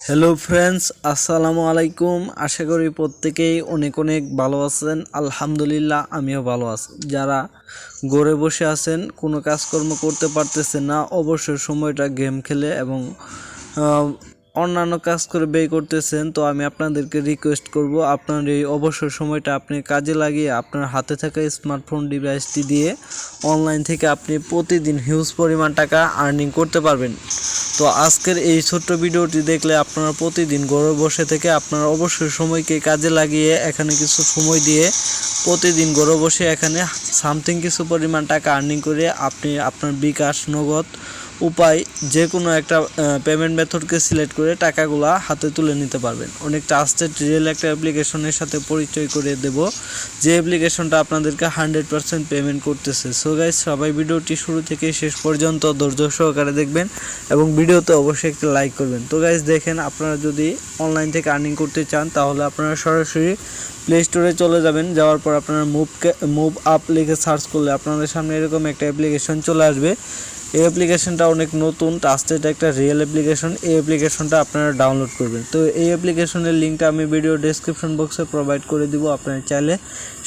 Hello friends, আসসালামু আলাইকুম। আশা করি প্রত্যেকেই অনেক অনেক ভালো আছেন। আলহামদুলিল্লাহ আমিও ভালো আছি। যারা ঘরে বসে আছেন, কোনো কাজকর্ম করতে পারতেছেন না, অবসর সময়টা গেম খেলে এবং অন্যান্য কাজ করে ব্যয় করতেছেন, তো আমি আপনাদেরকে রিকোয়েস্ট করব আপনার এই অবসর সময়টা আপনি কাজে লাগিয়ে আপনার হাতে থাকা স্মার্টফোন ডিভাইসটি দিয়ে অনলাইন থেকে আপনি প্রতিদিন হিউজ পরিমাণ টাকা আর্নিং করতে পারবেন। তো আজকের এই ছোট্ট ভিডিওটি দেখলে আপনারা প্রতিদিন ঘরে বসে থেকে আপনার অবসর সময়কে কাজে লাগিয়ে এখানে কিছু সময় দিয়ে প্রতিদিন ঘরে বসে এখানে সামথিং কিছু পরিমাণ টাকা আর্নিং করে আপনি আপনার বিকাশ নগদ উপায় যে কোনো একটা পেমেন্ট মেথডকে সিলেক্ট করে টাকাগুলা হাতে তুলে নিতে পারবেন। অনেক ট্রাস্টেড রিয়েল একটা অ্যাপ্লিকেশনের সাথে পরিচয় করে দেব, যে অ্যাপ্লিকেশনটা আপনাদেরকে 100% পেমেন্ট করতেছে। সো গাইস, সবাই ভিডিওটি শুরু থেকে শেষ পর্যন্ত ধৈর্য সহকারে দেখবেন এবং ভিডিওতে অবশ্যই একটা লাইক করবেন। তো গাইস দেখেন, আপনারা যদি অনলাইন থেকে আর্নিং করতে চান তাহলে আপনারা সরাসরি প্লে স্টোরে চলে যাবেন। যাওয়ার পর আপনারা মুভ আপ লিখে সার্চ করলে আপনাদের সামনে এরকম একটা অ্যাপ্লিকেশন চলে আসবে। এই অ্যাপ্লিকেশনটা অনেক নতুন, ট্রাস্টেড একটা রিয়েল অ্যাপ্লিকেশন। এই অ্যাপ্লিকেশনটা আপনারা ডাউনলোড করবেন। তো এই অ্যাপ্লিকেশনের লিঙ্কটা আমি ভিডিও ডেসক্রিপশন বক্সে প্রোভাইড করে দিব, আপনারা চাইলে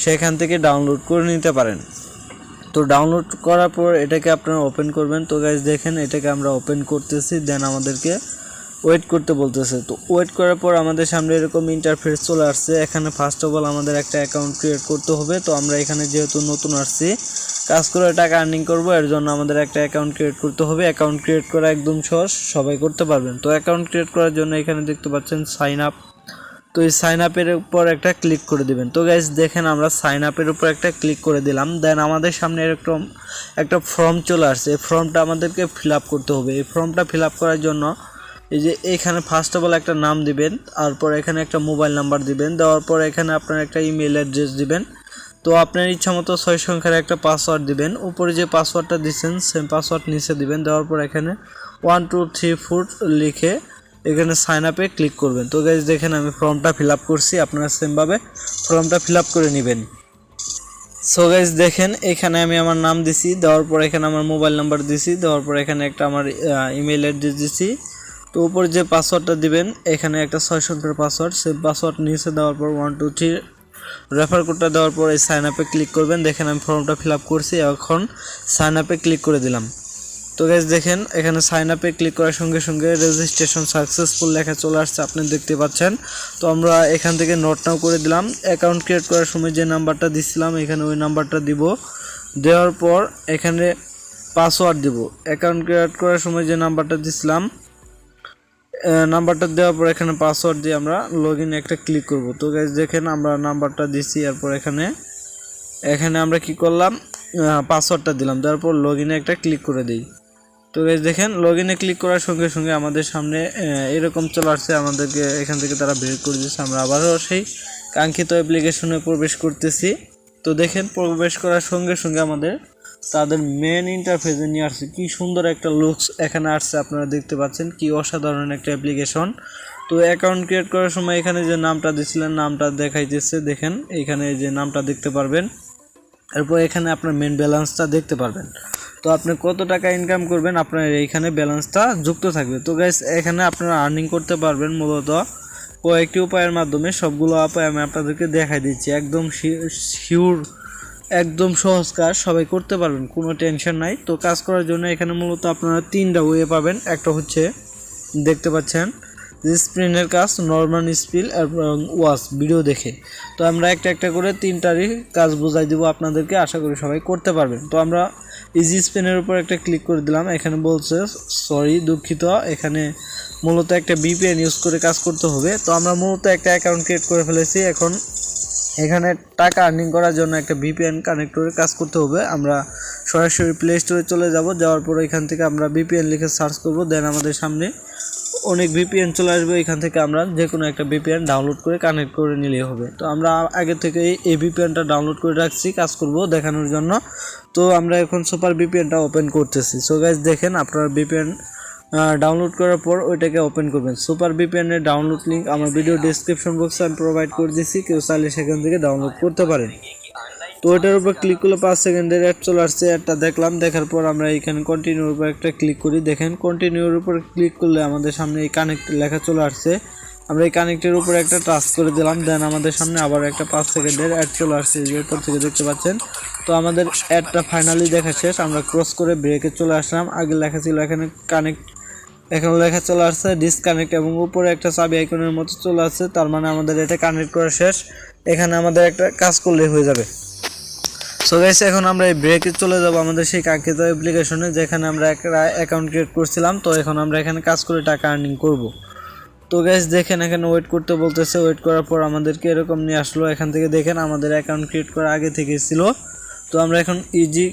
সেখান থেকে ডাউনলোড করে নিতে পারেন। তো ডাউনলোড করার পর এটাকে আপনারা ওপেন করবেন। তো গাইস দেখেন, এটাকে আমরা ওপেন করতেছি, দেন আমাদেরকে ওয়েট করতে বলতেছে। তো ওয়েট করার পর আমাদের সামনে এরকম ইন্টারফেস চলে আসছে। এখানে ফার্স্ট অফ অল আমাদের একটা অ্যাকাউন্ট ক্রিয়েট করতে হবে। তো আমরা এখানে যেহেতু নতুন আসছি, কাজ করে টাকা আর্নিং করব, এর জন্য আমাদের একটা অ্যাকাউন্ট ক্রিয়েট করতে হবে। অ্যাকাউন্ট ক্রিয়েট করা একদম সহজ, সবাই করতে পারবেন। তো অ্যাকাউন্ট ক্রিয়েট করার জন্য এখানে দেখতে পাচ্ছেন সাইন আপ। তো এই সাইন আপের উপর একটা ক্লিক করে দিবেন। তো গাইস দেখেন, আমরা সাইন আপের উপর একটা ক্লিক করে দিলাম। দেন আমাদের সামনে এরকম একটা ফর্ম চলে আসছে। এই ফর্মটা আমাদেরকে ফিল আপ করতে হবে। এই ফর্মটা ফিল আপ করার জন্য এই যে এখানে ফার্স্ট অফ অল একটা নাম দিবেন, তারপর এখানে একটা মোবাইল নাম্বার দিবেন, দেওয়ার পর এখানে আপনার একটা ইমেল অ্যাড্রেস দিবেন। তো আপনার ইচ্ছা মতো 6 সংখ্যার একটা পাসওয়ার্ড দিবেন। উপরে যে পাসওয়ার্ডটা দিচ্ছেন সেম পাসওয়ার্ড নিচে দিবেন। দেওয়ার পর এখানে 1 2 3 4 লিখে এখানে সাইন আপে ক্লিক করবেন। তো গাইস দেখেন, আমি ফর্মটা ফিল আপ করছি, আপনারা সেমভাবে ফর্মটা ফিল আপ করে নেবেন। সো গাইস দেখেন, এখানে আমি আমার নাম দিছি, দেওয়ার পর এখানে আমার মোবাইল নাম্বার দিছি, দেওয়ার পর এখানে একটা আমার ইমেল অ্যাড্রেস দিছি। তো উপরে যে পাসওয়ার্ডটা দিবেন এখানে একটা 6 সংখ্যার পাসওয়ার্ড, সেই পাসওয়ার্ড নিচে দেওয়ার পর 1 2 3 রেফার কোডটা দেওয়ার পর এই সাইন আপে ক্লিক করবেন। দেখেন আমি ফর্মটা ফিল আপ করছি, এখন সাইন আপে ক্লিক করে দিলাম। তো গাইস দেখেন, এখানে সাইন আপে ক্লিক করার সঙ্গে সঙ্গে রেজিস্ট্রেশন সাকসেসফুল লেখা চলে আসছে, আপনি দেখতে পাচ্ছেন। তো আমরা এখান থেকে নোট নাও করে দিলাম। অ্যাকাউন্ট ক্রিয়েট করার সময় যে নাম্বারটা দিছিলাম এখানে ওই নাম্বারটা দিব। দেওয়ার পর এখানে পাসওয়ার্ড দিব। অ্যাকাউন্ট ক্রিয়েট করার সময় যে নাম্বারটা দিছিলাম নাম্বারটা দেওয়ার পর এখানে পাসওয়ার্ড দিয়ে আমরা লগ ইন একটা ক্লিক করব। তো গাইস দেখেন, আমরা নাম্বারটা দিছি, এরপর এখানে আমরা কি করলাম, পাসওয়ার্ডটা দিলাম, তারপর লগ ইনে একটা ক্লিক করে দিই। তো গাইস দেখেন, লগ ইনে ক্লিক করার সঙ্গে সঙ্গে আমাদের সামনে এরকম চলে আসছে, আমাদেরকে এখান থেকে তারা বের করে দিচ্ছে। আমরা আবারও সেই কাঙ্ক্ষিত অ্যাপ্লিকেশনে প্রবেশ করতেছি। তো দেখেন, প্রবেশ করার সঙ্গে সঙ্গে আমাদের তাদের মেন ইন্টারফেসে নিয়ে আসছে। কি সুন্দর একটা লুকস এখানে আসছে, আপনারা দেখতে পাচ্ছেন, কি অসাধারণ একটা অ্যাপ্লিকেশন। তো অ্যাকাউন্ট ক্রিয়েট করার সময় এখানে যে নামটা দিয়েছিলেন নামটা দেখাইতেছে, দেখেন এখানে যে নামটা দেখতে পারবেন। এরপর এখানে আপনার মেন ব্যালেন্সটা দেখতে পারবেন। তো আপনি কত টাকা ইনকাম করবেন আপনার এইখানে ব্যালেন্সটা যুক্ত থাকবে। তো গাইস, এখানে আপনারা আর্নিং করতে পারবেন মূলত কয়েকটি উপায়ের মাধ্যমে। সবগুলো উপায় আমি আপনাদেরকে দেখাই দিচ্ছি, একদম শিওর, একদম সহজ কাজ, সবাই করতে পারবেন, কোনো টেনশন নাই। তো কাজ করার জন্য এখানে মূলত আপনারা 3টা ওয়ে পাবেন। একটা হচ্ছে দেখতে পাচ্ছেন স্ক্রিনের কাজ, নর্মাল স্পিল এবং ওয়াচ ভিডিও দেখে। তো আমরা একটা একটা করে 3টারই কাজ বোঝাই দিব আপনাদেরকে, আশা করি সবাই করতে পারবেন। তো আমরা ইজি স্পিনের উপর একটা ক্লিক করে দিলাম। এখানে বলছে সরি দুঃখিত, এখানে মূলত একটা বিপিএন ইউজ করে কাজ করতে হবে। তো আমরা মূলত একটা অ্যাকাউন্ট ক্রিয়েট করে ফেলেছি, এখন এখানে টাকা আর্নিং করার জন্য একটা ভিপিএন কানেক্ট করে কাজ করতে হবে। আমরা সরাসরি প্লে স্টোরে চলে যাব, যাওয়ার পর এখান থেকে আমরা ভিপিএন লিখে সার্চ করব। দেন আমাদের সামনে অনেক ভিপিএন চলে আসবে, এখান থেকে আমরা যে কোনো একটা ভিপিএন ডাউনলোড করে কানেক্ট করে নিলেই হবে। তো আমরা আগে থেকে এই ভিপিএনটা ডাউনলোড করে রাখছি কাজ করব দেখানোর জন্য। তো আমরা এখন সুপার ভিপিএনটা ওপেন করতেছি। সো গাইস দেখেন, আপনারা ভিপিএন ডাউনলোড করার পর ওইটাকে ওপেন করবেন। সুপার ভিপিএনের ডাউনলোড লিঙ্ক আমার ভিডিও ডেসক্রিপশন বক্সে আমি প্রোভাইড করে দিয়েছি, কেউ চাইলে সেখান থেকে ডাউনলোড করতে পারেন। তো ওইটার উপর ক্লিক করলে 5 সেকেন্ডের অ্যাড চলে আসছে। অ্যাডটা দেখলাম, দেখার পর আমরা এখানে কন্টিনিউর উপর একটা ক্লিক করি। দেখেন কন্টিনিউর উপর ক্লিক করলে আমাদের সামনে এই কানেক্ট লেখা চলে আসছে। আমরা এই কানেক্টের উপর একটা টাচ করে দিলাম, দেন আমাদের সামনে আবার একটা 5 সেকেন্ডের অ্যাড চলে আসছে, যে উপর থেকে দেখতে পাচ্ছেন। তো আমাদের অ্যাডটা ফাইনালি দেখা শেষ। আমরা ক্রস করে ব্রেকে চলে আসলাম। আগে লেখা ছিল এখানে কানেক্ট, এখানে লেখা চলে আসছে ডিসকানেক্ট এবং উপরে একটা চাবি আইকনের মতো চলে আসছে। তার মানে আমাদের এটা কানেক্ট করা শেষ। এখানে আমাদের একটা কাজ করলে হয়ে যাবে। সো গাইস, এখন আমরা এই ব্রেকে চলে যাব আমাদের সেই কাঙ্ক্ষিত অ্যাপ্লিকেশনে, যেখানে আমরা একটা অ্যাকাউন্ট ক্রিয়েট করছিলাম। তো এখন আমরা এখানে কাজ করে টাকা আর্নিং করব। তো গাইস দেখেন, এখানে ওয়েট করতে বলতেছে। ওয়েট করার পর আমাদেরকে এরকম নিয়ে আসলো। এখান থেকে দেখেন আমাদের অ্যাকাউন্ট ক্রিয়েট করা আগে থেকে ছিল। তো আমরা এখন ইজি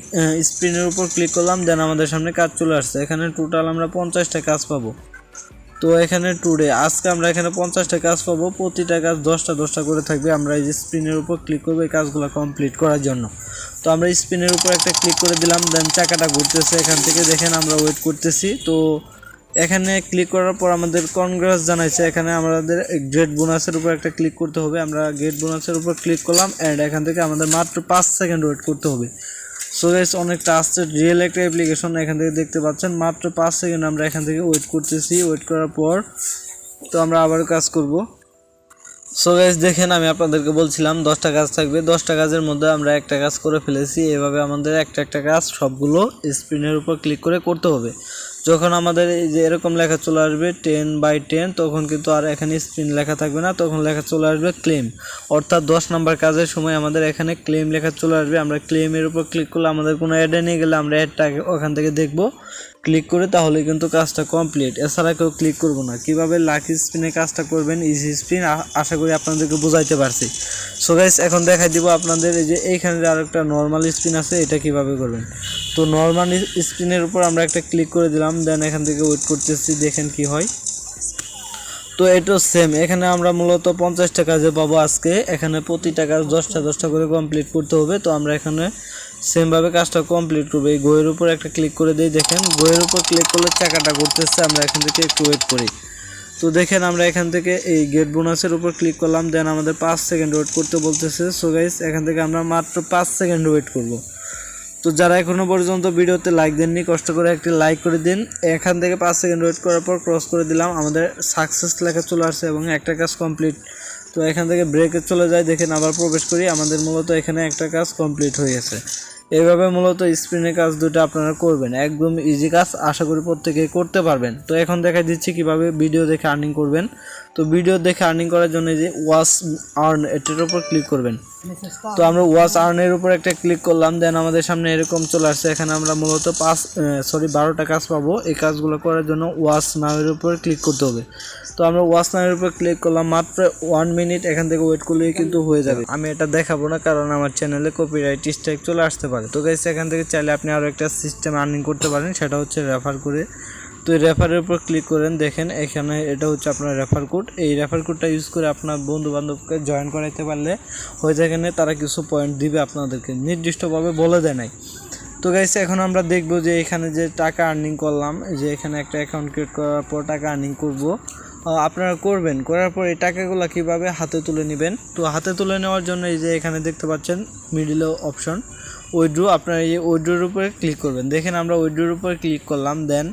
স্পিনের উপর ক্লিক করলাম, দেন আমাদের সামনে কাজ চলে আসছে। এখানে টোটাল আমরা 50টা কাজ পাবো। তো এখানে টুডে আজকে আমরা এখানে 50টা কাজ পাবো। প্রতিটা কাজ 10টা করে থাকবে। আমরা এই যে স্পিনের উপর ক্লিক করবো এই কাজগুলো কমপ্লিট করার জন্য। তো আমরা স্পিনের উপর একটা ক্লিক করে দিলাম, দেন চাকাটা ঘুরতেছে। এখান থেকে দেখেন আমরা ওয়েট করতেছি। তো এখানে ক্লিক করার পর আমাদের কনগ্রেস জানাইছে। এখানে আমাদের গ্রেট বোনাসের উপর একটা ক্লিক করতে হবে। আমরা গ্রেট বোনাসের উপর ক্লিক করলাম, অ্যান্ড এখান থেকে আমাদের মাত্র 5 সেকেন্ড ওয়েট করতে হবে। সো গাইস, অনেক ট্রাস্টেড রিয়েল একটা অ্যাপ্লিকেশন। এখান থেকে দেখতে পাচ্ছেন মাত্র 5 সেকেন্ড আমরা এখান থেকে ওয়েট করতেছি। ওয়েট করার পর তো আমরা আবার কাজ করব। সো গাইস দেখেন, আমি আপনাদেরকে বলছিলাম 10টা কাজ থাকবে। 10টা কাজের মধ্যে আমরা একটা কাজ করে ফেলেছি। এভাবে আমাদের একটা কাজ সবগুলো স্ক্রিনের উপর ক্লিক করে করতে হবে। যখন আমাদের এই যে এরকম লেখা চলে আসবে 10/10, তখন কিন্তু আর এখানে স্ক্রিন লেখা থাকবে না, তখন লেখা চলে আসবে ক্লেম। অর্থাৎ 10 নাম্বার কাজের সময় আমাদের এখানে ক্লেম লেখা চলে আসবে। আমরা ক্লেমের উপর ক্লিক করলে আমাদের কোনো অ্যাডে নিয়ে গেলে আমরা অ্যাডটা ওখান থেকে দেখব ক্লিক করে, তাহলে কিন্তু কাজটা কমপ্লিট। এছাড়া কেউ ক্লিক করব না। কিভাবে লাকি স্পিনে কাজটা করবেন, ইজি স্পিন, আশা করি আপনাদেরকে বোঝাইতে পারছি। সো গাইস, এখন দেখাই দিব আপনাদের এই যে এইখানে যে আরেকটা নর্মাল স্পিন আছে, এটা কিভাবে করবেন। তো নর্মাল স্পিনের উপর আমরা একটা ক্লিক করে দিলাম, দেন এখান থেকে ওয়েট করতেছি, দেখেন কি হয়। তো এটা সেম, এখানে আমরা মূলত 50টা কাজে পাবো আজকে। এখানে প্রতিটা কাজ 10টা করে কমপ্লিট করতে হবে। তো আমরা এখানে সেমভাবে কাজটা কমপ্লিট করবো। এই গোয়ের উপর একটা ক্লিক করে দিই। দেখেন গোয়ের উপর ক্লিক করলে চাকাটা ঘুরতেছে। আমরা এখান থেকে একটু ওয়েট করি। তো দেখেন আমরা এখান থেকে এই গেট বোনাসের উপর ক্লিক করলাম, দেন আমাদের 5 সেকেন্ড ওয়েট করতে বলতেছে। সো গাইস, এখান থেকে আমরা মাত্র 5 সেকেন্ড ওয়েট করব। তো যারা এখনো পর্যন্ত ভিডিওতে লাইক দেননি, কষ্ট করে একটি লাইক করে দিন। এখান থেকে 5 সেকেন্ড ওয়েট করার পর ক্রস করে দিলাম, আমাদের সাকসেস লেখা চলে আসছে এবং একটা কাজ কমপ্লিট। তো এখান থেকে ব্রেকে চলে যায়, দেখেন আবার প্রবেশ করি, আমাদের মূলত এখানে একটা কাজ কমপ্লিট হয়ে গেছে। এইভাবে মূলত স্ক্রিনের কাজ দুটো আপনারা করবেন। একদম ইজি কাজ, আশা করি প্রত্যেকেই করতে পারবেন। তো এখন দেখা দিচ্ছি কিভাবে ভিডিও দেখে আর্নিং করবেন। তো ভিডিও দেখে আর্নিং করার জন্য যে ওয়াচ আর্ন এটার উপর ক্লিক করবেন। তো আমরা ওয়াচ আর্নের উপর একটা ক্লিক করলাম, দেন আমাদের সামনে এরকম চলে আসছে। এখানে আমরা মূলত 12টা কাজ পাবো। এই কাজগুলো করার জন্য ওয়াচ নাওয়ের উপর ক্লিক করতে হবে। তো আমরা ওয়াচ নাওয়ের উপর ক্লিক করলাম, মাত্র 1 মিনিট এখান থেকে ওয়েট করলেই কিন্তু হয়ে যাবে। আমি এটা দেখাবো না, কারণ আমার চ্যানেলে কপিরাইট স্ট্রাইক চলে আসতে পারে। তো গাইস, এখান থেকে চাইলে আপনি আরও একটা সিস্টেম আর্নিং করতে পারেন, সেটা হচ্ছে রেফার করে। তো এই রেফারের উপর ক্লিক করেন, দেখেন এখানে এটা হচ্ছে আপনার রেফার কোড। এই রেফার কোডটা ইউজ করে আপনার বন্ধু বান্ধবকে জয়েন করাইতে পারলে হয়ে যায়, এখানে তারা কিছু পয়েন্ট দিবে আপনাদেরকে, নির্দিষ্টভাবে বলে দেয় নাই। তো গাইস, এখন আমরা দেখব যে এখানে যে টাকা আর্নিং করলাম, যে এখানে একটা অ্যাকাউন্ট ক্রিয়েট করার পর টাকা আর্নিং করব আপনারা করবেন। করার পর এই টাকাগুলো কীভাবে হাতে তুলে নেবেন। তো হাতে তুলে নেওয়ার জন্য এই যে এখানে দেখতে পাচ্ছেন মিডিলে অপশন উইথড্র, আপনারা এই উইথড্রোর উপরে ক্লিক করবেন। দেখেন আমরা উইথড্রোর উপরে ক্লিক করলাম, দেন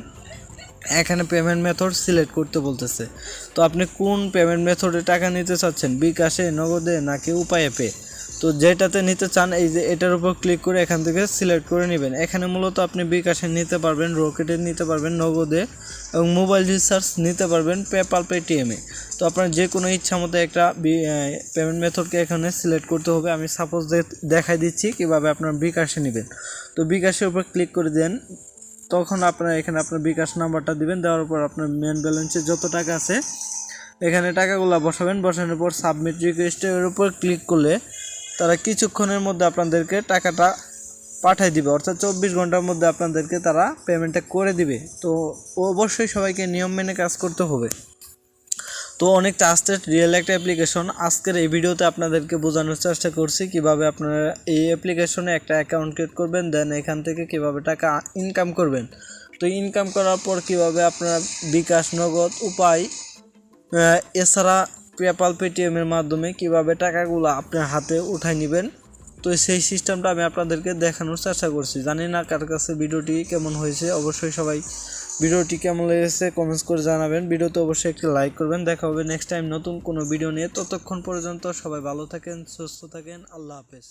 এখানে পেমেন্ট মেথড সিলেক্ট করতে বলতেছে। তো আপনি কোন পেমেন্ট মেথডে টাকা নিতে চাচ্ছেন, বিকাশে, নগদে নাকি উপায়ে পে। তো যেটাতে নিতে চান এই যে এটার উপর ক্লিক করে এখান থেকে সিলেক্ট করে নেবেন। এখানে মূলত আপনি বিকাশে নিতে পারবেন, রকেটে নিতে পারবেন, নগদে এবং মোবাইল রিচার্জ নিতে পারবেন পেপ্যাল, পেটিএমে। তো আপনার যে কোনো ইচ্ছা মতো একটা পেমেন্ট মেথডকে এখানে সিলেক্ট করতে হবে। আমি সাপোজ দেখাই দিচ্ছি কীভাবে আপনার বিকাশে নেবেন। তো বিকাশের উপর ক্লিক করে দেন, তখন আপনারা এখানে আপনার বিকাশ নাম্বারটা দিবেন। দেওয়ার পর আপনার মেন ব্যালেন্সে যত টাকা আছে এখানে টাকাগুলো বসাবেন। বসানোর পর সাবমিট রিকোয়েস্টের উপর ক্লিক করলে তারা কিছুক্ষণের মধ্যে আপনাদেরকে টাকাটা পাঠিয়ে দিবে, অর্থাৎ 24 ঘন্টার মধ্যে আপনাদেরকে তারা পেমেন্টটা করে দিবে। তো অবশ্যই সবাইকে নিয়ম মেনে কাজ করতে হবে। তো অনেক ট্রাস্টেড রিয়েল একটা অ্যাপ্লিকেশন। আজকের এই ভিডিওতে আপনাদেরকে বোঝানোর চেষ্টা করছি কিভাবে আপনারা এই অ্যাপ্লিকেশনে একটা অ্যাকাউন্ট ক্রিয়েট করবেন, দেন এখান থেকে কিভাবে টাকা ইনকাম করবেন। তো ইনকাম করার পর কিভাবে আপনারা বিকাশ, নগদ, উপায়, এছাড়া পেপ্যাল, পেটিএমের মাধ্যমে কিভাবে টাকাগুলো আপনার হাতে উঠাই নেবেন, তো সেই সিস্টেমটা আমি আপনাদেরকে দেখানোর চেষ্টা করছি। জানি না কার কাছে ভিডিওটি কেমন হয়েছে, অবশ্যই সবাই ভিডিওটি কেমন লেগেছে কমেন্টস করে জানাবেন। ভিডিওতে অবশ্যই একটি লাইক করবেন। দেখা হবে নেক্সট টাইম নতুন কোনো ভিডিও নিয়ে। ততক্ষণ পর্যন্ত সবাই ভালো থাকেন, সুস্থ থাকেন। আল্লাহ হাফেজ।